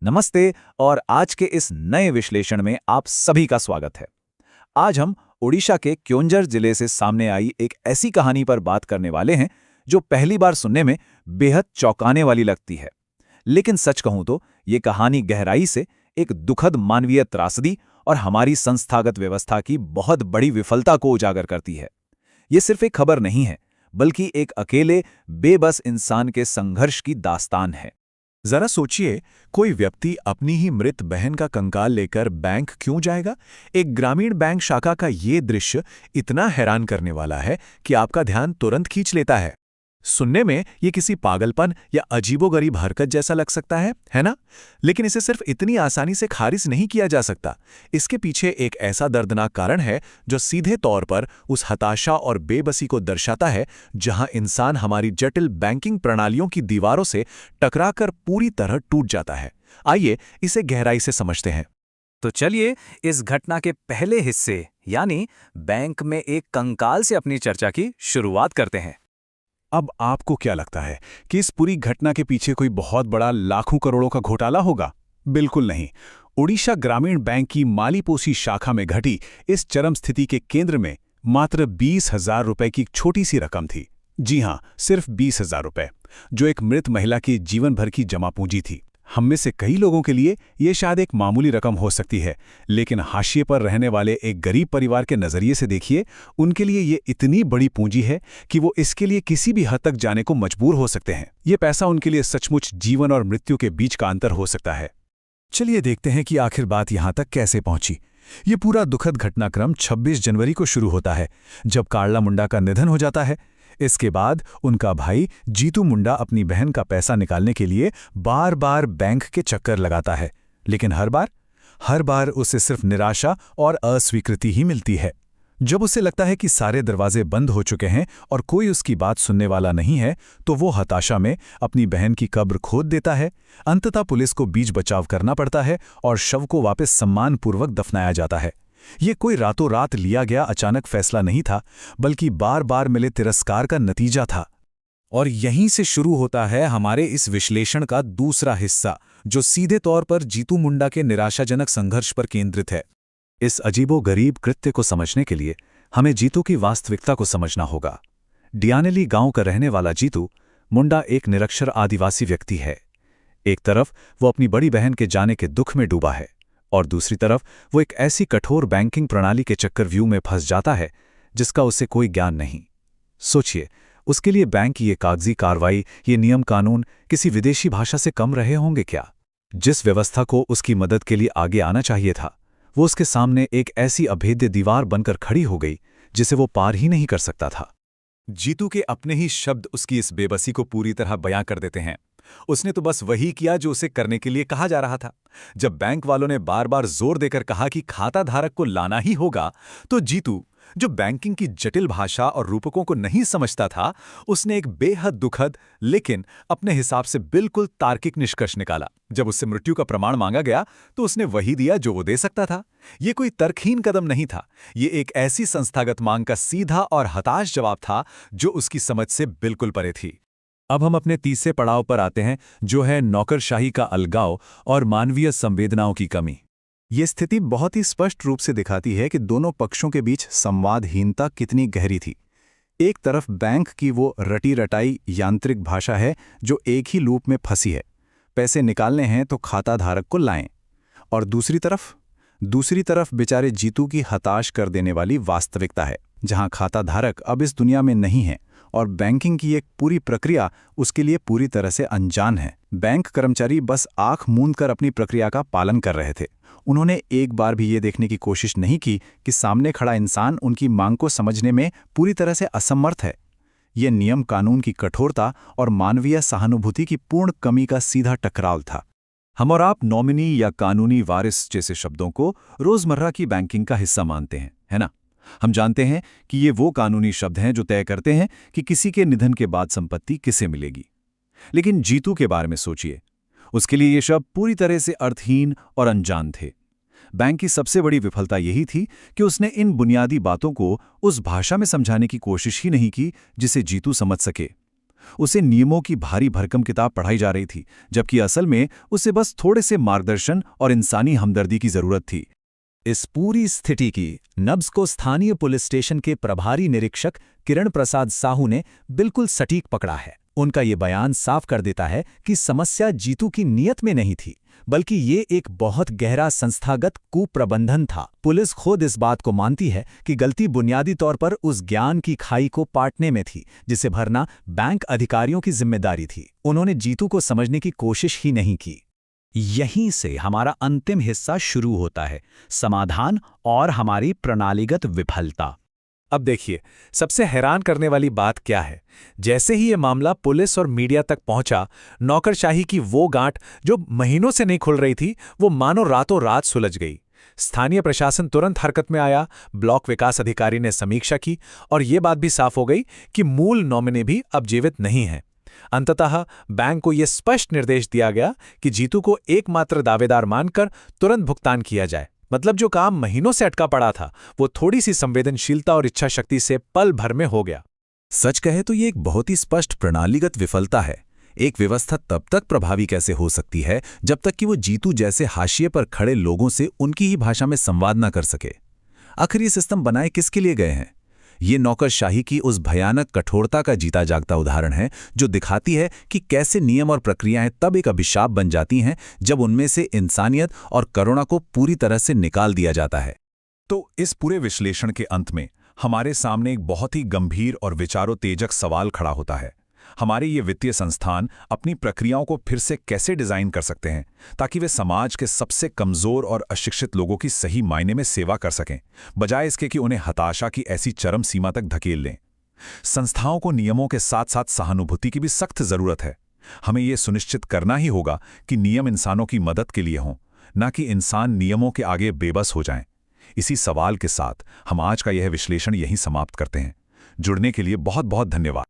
नमस्ते और आज के इस नए विश्लेषण में आप सभी का स्वागत है। आज हम ओडिशा के क्योंझर जिले से सामने आई एक ऐसी कहानी पर बात करने वाले हैं जो पहली बार सुनने में बेहद चौंकाने वाली लगती है। लेकिन सच कहूं तो ये कहानी गहराई से एक दुखद मानवीय त्रासदी और हमारी संस्थागत व्यवस्था की बहुत बड़ी विफलता को उजागर करती है। ये सिर्फ एक खबर नहीं है, बल्कि एक अकेले बेबस इंसान के संघर्ष की दास्तान है। जरा सोचिए, कोई व्यक्ति अपनी ही मृत बहन का कंकाल लेकर बैंक क्यों जाएगा? एक ग्रामीण बैंक शाखा का ये दृश्य इतना हैरान करने वाला है कि आपका ध्यान तुरंत खींच लेता है। सुनने में ये किसी पागलपन या अजीबोगरीब हरकत जैसा लग सकता है ना? लेकिन इसे सिर्फ इतनी आसानी से खारिज नहीं किया जा सकता। इसके पीछे एक ऐसा दर्दनाक कारण है जो सीधे तौर पर उस हताशा और बेबसी को दर्शाता है जहां इंसान हमारी जटिल बैंकिंग प्रणालियों की दीवारों से टकराकर पूरी तरह टूट जाता है। आइए इसे गहराई से समझते हैं। तो चलिए इस घटना के पहले हिस्से यानी बैंक में एक कंकाल से अपनी चर्चा की शुरुआत करते हैं। अब आपको क्या लगता है कि इस पूरी घटना के पीछे कोई बहुत बड़ा लाखों करोड़ों का घोटाला होगा? बिल्कुल नहीं। ओडिशा ग्रामीण बैंक की मालीपोसी शाखा में घटी इस चरम स्थिति के केंद्र में मात्र 20,000 रुपए की एक छोटी सी रकम थी। जी हां, सिर्फ 20,000 रुपए, जो एक मृत महिला की जीवन भर की जमा पूंजी थी। हम में से कई लोगों के लिए ये शायद एक मामूली रकम हो सकती है, लेकिन हाशिए पर रहने वाले एक गरीब परिवार के नजरिए से देखिए, उनके लिए ये इतनी बड़ी पूंजी है कि वो इसके लिए किसी भी हद तक जाने को मजबूर हो सकते हैं। ये पैसा उनके लिए सचमुच जीवन और मृत्यु के बीच का अंतर हो सकता है। चलिए देखते हैं कि आखिर बात यहां तक कैसे पहुंची। ये पूरा दुखद घटनाक्रम 26 जनवरी को शुरू होता है, जब कार्ला मुंडा का निधन हो जाता है। इसके बाद उनका भाई जीतू मुंडा अपनी बहन का पैसा निकालने के लिए बार बार बैंक के चक्कर लगाता है, लेकिन हर बार उसे सिर्फ निराशा और अस्वीकृति ही मिलती है। जब उसे लगता है कि सारे दरवाजे बंद हो चुके हैं और कोई उसकी बात सुनने वाला नहीं है, तो वो हताशा में अपनी बहन की कब्र खोद देता है। अंततः पुलिस को बीच बचाव करना पड़ता है और शव को वापस सम्मानपूर्वक दफनाया जाता है। ये कोई रातों रात लिया गया अचानक फैसला नहीं था, बल्कि बार बार मिले तिरस्कार का नतीजा था। और यहीं से शुरू होता है हमारे इस विश्लेषण का दूसरा हिस्सा, जो सीधे तौर पर जीतू मुंडा के निराशाजनक संघर्ष पर केंद्रित है। इस अजीबोगरीब कृत्य को समझने के लिए हमें जीतू की वास्तविकता को समझना होगा। डियानेली गांव का रहने वाला जीतू मुंडा एक निरक्षर आदिवासी व्यक्ति है। एक तरफ वो अपनी बड़ी बहन के जाने के दुख में डूबा है, और दूसरी तरफ वो एक ऐसी कठोर बैंकिंग प्रणाली के चक्रव्यूह में फंस जाता है जिसका उसे कोई ज्ञान नहीं। सोचिए, उसके लिए बैंक की ये कागजी कार्रवाई, ये नियम कानून किसी विदेशी भाषा से कम रहे होंगे क्या? जिस व्यवस्था को उसकी मदद के लिए आगे आना चाहिए था, वो उसके सामने एक ऐसी अभेद्य दीवार बनकर खड़ी हो गई जिसे वो पार ही नहीं कर सकता था। जीतू के अपने ही शब्द उसकी इस बेबसी को पूरी तरह बयां कर देते हैं। उसने तो बस वही किया जो उसे करने के लिए कहा जा रहा था। जब बैंक वालों ने बार बार जोर देकर कहा कि खाता धारक को लाना ही होगा, तो जीतू, जो बैंकिंग की जटिल भाषा और रूपकों को नहीं समझता था, उसने एक बेहद दुखद लेकिन अपने हिसाब से बिल्कुल तार्किक निष्कर्ष निकाला। जब उससे मृत्यु का प्रमाण मांगा गया तो उसने वही दिया जो वो दे सकता था। ये कोई तर्कहीन कदम नहीं था, ये एक ऐसी संस्थागत मांग का सीधा और हताश जवाब था जो उसकी समझ से बिल्कुल परे थी। अब हम अपने तीसरे पड़ाव पर आते हैं, जो है नौकरशाही का अलगाव और मानवीय संवेदनाओं की कमी। ये स्थिति बहुत ही स्पष्ट रूप से दिखाती है कि दोनों पक्षों के बीच संवादहीनता कितनी गहरी थी। एक तरफ बैंक की वो रटी रटाई यांत्रिक भाषा है जो एक ही लूप में फंसी है, पैसे निकालने हैं तो खाता धारक को लाएं। और दूसरी तरफ बेचारे जीतू की हताश कर देने वाली वास्तविकता है, जहां खाता धारक अब इस दुनिया में नहीं है और बैंकिंग की एक पूरी प्रक्रिया उसके लिए पूरी तरह से अनजान है। बैंक कर्मचारी बस आंख मूंद कर अपनी प्रक्रिया का पालन कर रहे थे। उन्होंने एक बार भी ये देखने की कोशिश नहीं की कि सामने खड़ा इंसान उनकी मांग को समझने में पूरी तरह से असमर्थ है। ये नियम कानून की कठोरता और मानवीय सहानुभूति की पूर्ण कमी का सीधा टकराव था। हम और आप नॉमिनी या कानूनी वारिस जैसे शब्दों को रोजमर्रा की बैंकिंग का हिस्सा मानते हैं, है ना? हम जानते हैं कि ये वो कानूनी शब्द हैं जो तय करते हैं कि किसी के निधन के बाद संपत्ति किसे मिलेगी। लेकिन जीतू के बारे में सोचिए, उसके लिए ये शब्द पूरी तरह से अर्थहीन और अनजान थे। बैंक की सबसे बड़ी विफलता यही थी कि उसने इन बुनियादी बातों को उस भाषा में समझाने की कोशिश ही नहीं की जिसे जीतू समझ सके। उसे नियमों की भारी भरकम किताब पढ़ाई जा रही थी, जबकि असल में उसे बस थोड़े से मार्गदर्शन और इंसानी हमदर्दी की जरूरत थी। इस पूरी स्थिति की नब्ज को स्थानीय पुलिस स्टेशन के प्रभारी निरीक्षक किरण प्रसाद साहू ने बिल्कुल सटीक पकड़ा है। उनका ये बयान साफ कर देता है कि समस्या जीतू की नीयत में नहीं थी, बल्कि ये एक बहुत गहरा संस्थागत कुप्रबंधन था। पुलिस खुद इस बात को मानती है कि गलती बुनियादी तौर पर उस ज्ञान की खाई को पाटने में थी, जिसे भरना बैंक अधिकारियों की जिम्मेदारी थी। उन्होंने जीतू को समझने की कोशिश ही नहीं की। यहीं से हमारा अंतिम हिस्सा शुरू होता है, समाधान और हमारी प्रणालीगत विफलता। अब देखिए, सबसे हैरान करने वाली बात क्या है। जैसे ही ये मामला पुलिस और मीडिया तक पहुंचा, नौकरशाही की वो गांठ जो महीनों से नहीं खुल रही थी, वो मानो रातों रात सुलझ गई। स्थानीय प्रशासन तुरंत हरकत में आया, ब्लॉक विकास अधिकारी ने समीक्षा की और ये बात भी साफ हो गई कि मूल नॉमिनी भी अब जीवित नहीं है। अंततः बैंक को यह स्पष्ट निर्देश दिया गया कि जीतू को एकमात्र दावेदार मानकर तुरंत भुगतान किया जाए। मतलब जो काम महीनों से अटका पड़ा था, वो थोड़ी सी संवेदनशीलता और इच्छा शक्ति से पल भर में हो गया। सच कहे तो ये एक बहुत ही स्पष्ट प्रणालीगत विफलता है। एक व्यवस्था तब तक प्रभावी कैसे हो सकती है जब तक कि वो जीतू जैसे हाशिए पर खड़े लोगों से उनकी ही भाषा में संवाद न कर सके। आखिर ये सिस्टम बनाए किसके लिए गए हैं? ये नौकरशाही की उस भयानक कठोरता का जीता जागता उदाहरण है जो दिखाती है कि कैसे नियम और प्रक्रियाएं तब एक अभिशाप बन जाती हैं जब उनमें से इंसानियत और करुणा को पूरी तरह से निकाल दिया जाता है। तो इस पूरे विश्लेषण के अंत में हमारे सामने एक बहुत ही गंभीर और विचारोत्तेजक सवाल खड़ा होता है। हमारे ये वित्तीय संस्थान अपनी प्रक्रियाओं को फिर से कैसे डिजाइन कर सकते हैं ताकि वे समाज के सबसे कमजोर और अशिक्षित लोगों की सही मायने में सेवा कर सकें, बजाय इसके कि उन्हें हताशा की ऐसी चरम सीमा तक धकेल लें। संस्थाओं को नियमों के साथ साथ सहानुभूति की भी सख्त जरूरत है। हमें यह सुनिश्चित करना ही होगा कि नियम इंसानों की मदद के लिए हों, न कि इंसान नियमों के आगे बेबस हो जाएं। इसी सवाल के साथ हम आज का यह विश्लेषण यहीं समाप्त करते हैं। जुड़ने के लिए बहुत बहुत धन्यवाद।